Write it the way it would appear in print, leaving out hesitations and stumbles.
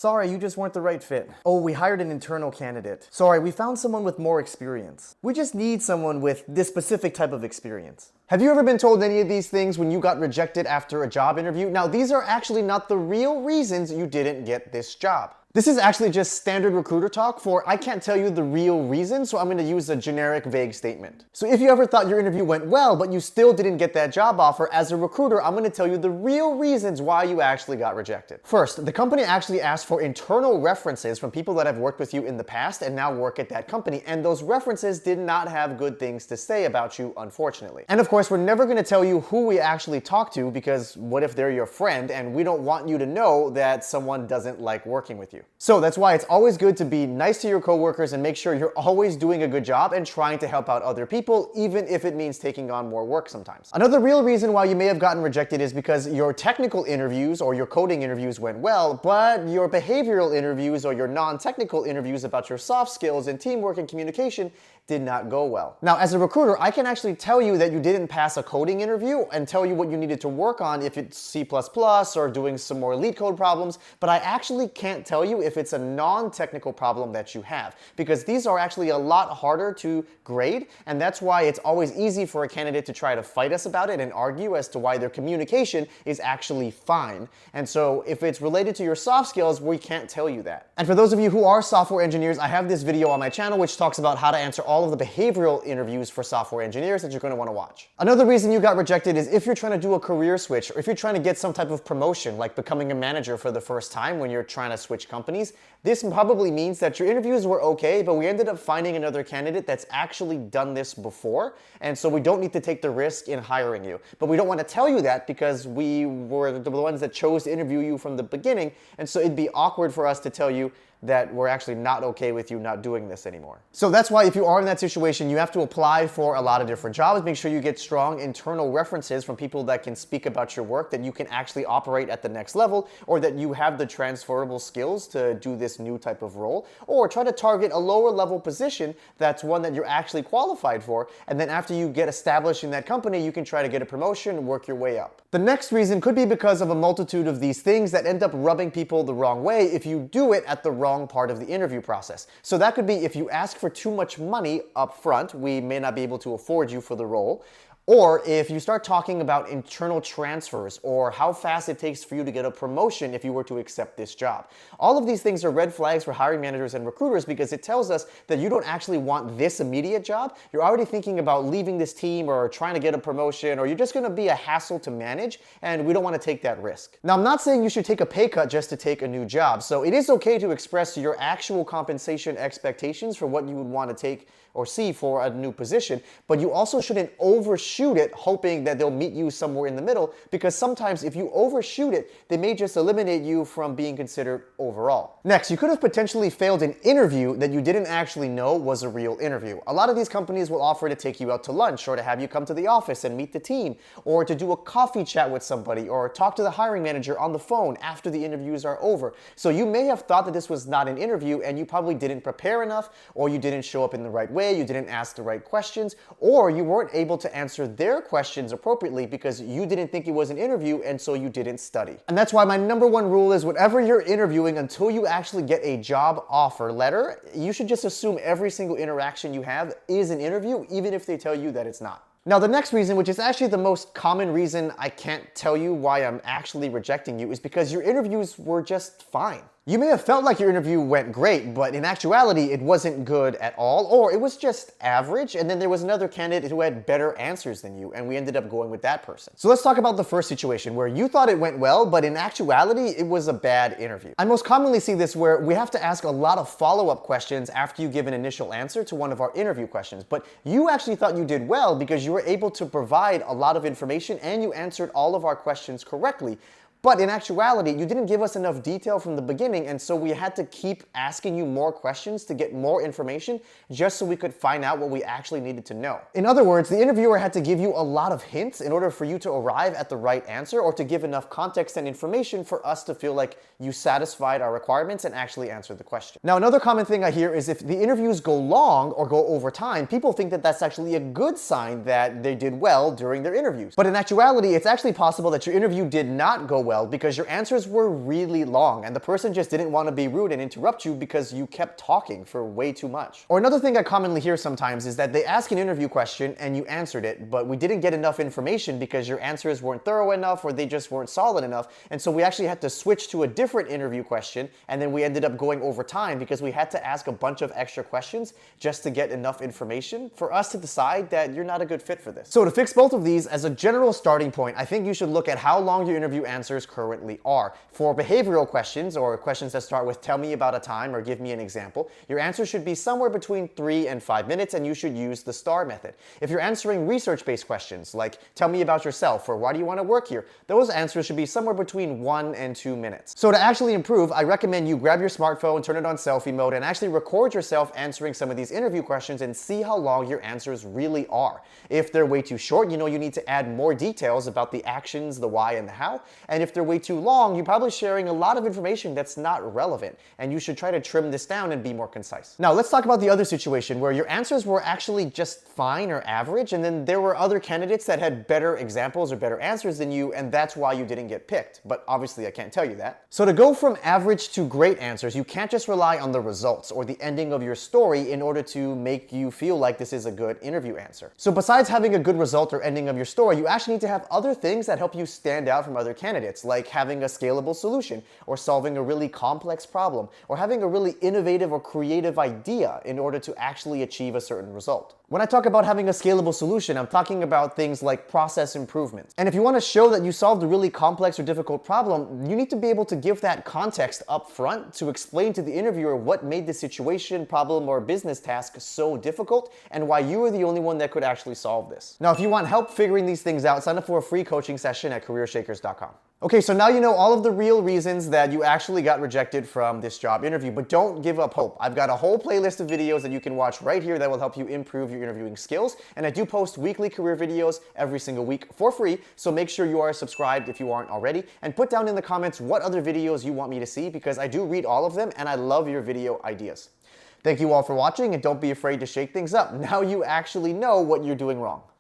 Sorry, you just weren't the right fit. Oh, we hired an internal candidate. Sorry, we found someone with more experience. We just need someone with this specific type of experience. Have you ever been told any of these things when you got rejected after a job interview? Now, these are actually not the real reasons you didn't get this job. This is actually just standard recruiter talk for I can't tell you the real reason, so I'm going to use a generic vague statement. So if you ever thought your interview went well, but you still didn't get that job offer, as a recruiter, I'm going to tell you the real reasons why you actually got rejected. First, the company actually asked for internal references from people that have worked with you in the past and now work at that company, and those references did not have good things to say about you, unfortunately. And of course, we're never going to tell you who we actually talked to, because what if they're your friend, and we don't want you to know that someone doesn't like working with you. So that's why it's always good to be nice to your coworkers and make sure you're always doing a good job and trying to help out other people, even if it means taking on more work sometimes. Another real reason why you may have gotten rejected is because your technical interviews or your coding interviews went well, but your behavioral interviews or your non-technical interviews about your soft skills and teamwork and communication did not go well. Now, as a recruiter, I can actually tell you that you didn't pass a coding interview and tell you what you needed to work on if it's C++ or doing some more lead code problems, but I actually can't tell you if it's a non-technical problem that you have, because these are actually a lot harder to grade, and that's why it's always easy for a candidate to try to fight us about it and argue as to why their communication is actually fine. And so if it's related to your soft skills, we can't tell you that. And for those of you who are software engineers, I have this video on my channel which talks about how to answer all of the behavioral interviews for software engineers that you're going to want to watch. Another reason you got rejected is if you're trying to do a career switch, or if you're trying to get some type of promotion, like becoming a manager for the first time when you're trying to switch companies. This probably means that your interviews were okay, but we ended up finding another candidate that's actually done this before, and so we don't need to take the risk in hiring you. But we don't want to tell you that because we were the ones that chose to interview you from the beginning, and so it'd be awkward for us to tell you that we're actually not okay with you not doing this anymore. So that's why if you are in that situation, you have to apply for a lot of different jobs. Make sure you get strong internal references from people that can speak about your work, that you can actually operate at the next level, or that you have the transferable skills to do this new type of role, or try to target a lower level position that's one that you're actually qualified for, and then after you get established in that company, you can try to get a promotion and work your way up. The next reason could be because of a multitude of these things that end up rubbing people the wrong way if you do it at the wrong part of the interview process. So that could be if you ask for too much money up front, we may not be able to afford you for the role. Or if you start talking about internal transfers or how fast it takes for you to get a promotion if you were to accept this job. All of these things are red flags for hiring managers and recruiters because it tells us that you don't actually want this immediate job. You're already thinking about leaving this team or trying to get a promotion, or you're just going to be a hassle to manage, and we don't want to take that risk. Now, I'm not saying you should take a pay cut just to take a new job, so it is okay to express your actual compensation expectations for what you would want to take or see for a new position, but you also shouldn't overshoot it hoping that they'll meet you somewhere in the middle, because sometimes if you overshoot it, they may just eliminate you from being considered overall. Next, you could have potentially failed an interview that you didn't actually know was a real interview. A lot of these companies will offer to take you out to lunch, or to have you come to the office and meet the team, or to do a coffee chat with somebody, or talk to the hiring manager on the phone after the interviews are over. So you may have thought that this was not an interview, and you probably didn't prepare enough, or you didn't show up in the right way, you didn't ask the right questions, or you weren't able to answer their questions appropriately because you didn't think it was an interview, and so you didn't study. And that's why my number one rule is whenever you're interviewing, until you actually get a job offer letter, you should just assume every single interaction you have is an interview, even if they tell you that it's not. Now, the next reason, which is actually the most common reason I can't tell you why I'm actually rejecting you, is because your interviews were just fine. You may have felt like your interview went great, but in actuality, it wasn't good at all, or it was just average, and then there was another candidate who had better answers than you, and we ended up going with that person. So let's talk about the first situation where you thought it went well, but in actuality, it was a bad interview. I most commonly see this where we have to ask a lot of follow-up questions after you give an initial answer to one of our interview questions, but you actually thought you did well because you were able to provide a lot of information and you answered all of our questions correctly. But in actuality, you didn't give us enough detail from the beginning, and so we had to keep asking you more questions to get more information just so we could find out what we actually needed to know. In other words, the interviewer had to give you a lot of hints in order for you to arrive at the right answer, or to give enough context and information for us to feel like you satisfied our requirements and actually answered the question. Now, another common thing I hear is if the interviews go long or go over time, people think that that's actually a good sign that they did well during their interviews. But in actuality, it's actually possible that your interview did not go well well because your answers were really long and the person just didn't want to be rude and interrupt you because you kept talking for way too much. Or another thing I commonly hear sometimes is that they ask an interview question and you answered it, but we didn't get enough information because your answers weren't thorough enough or they just weren't solid enough, and so we actually had to switch to a different interview question, and then we ended up going over time because we had to ask a bunch of extra questions just to get enough information for us to decide that you're not a good fit for this. So to fix both of these, as a general starting point, I think you should look at how long your interview answers currently are. For behavioral questions or questions that start with tell me about a time or give me an example, your answer should be somewhere between 3 and 5 minutes, and you should use the STAR method. If you're answering research-based questions like tell me about yourself or why do you want to work here, those answers should be somewhere between 1 and 2 minutes. So to actually improve, I recommend you grab your smartphone, turn it on selfie mode, and actually record yourself answering some of these interview questions and see how long your answers really are. If they're way too short, you know you need to add more details about the actions, the why, and the how. And if they're way too long, you're probably sharing a lot of information that's not relevant, and you should try to trim this down and be more concise. Now, let's talk about the other situation where your answers were actually just fine or average, and then there were other candidates that had better examples or better answers than you, and that's why you didn't get picked. But obviously, I can't tell you that. So to go from average to great answers, you can't just rely on the results or the ending of your story in order to make you feel like this is a good interview answer. So besides having a good result or ending of your story, you actually need to have other things that help you stand out from other candidates, like having a scalable solution, or solving a really complex problem, or having a really innovative or creative idea in order to actually achieve a certain result. When I talk about having a scalable solution, I'm talking about things like process improvements. And if you want to show that you solved a really complex or difficult problem, you need to be able to give that context up front to explain to the interviewer what made the situation, problem, or business task so difficult and why you were the only one that could actually solve this. Now, if you want help figuring these things out, sign up for a free coaching session at CareerShakers.com. Okay, so now you know all of the real reasons that you actually got rejected from this job interview, but don't give up hope. I've got a whole playlist of videos that you can watch right here that will help you improve your interviewing skills, and I do post weekly career videos every single week for free, so make sure you are subscribed if you aren't already, and put down in the comments what other videos you want me to see, because I do read all of them, and I love your video ideas. Thank you all for watching, and don't be afraid to shake things up. Now you actually know what you're doing wrong.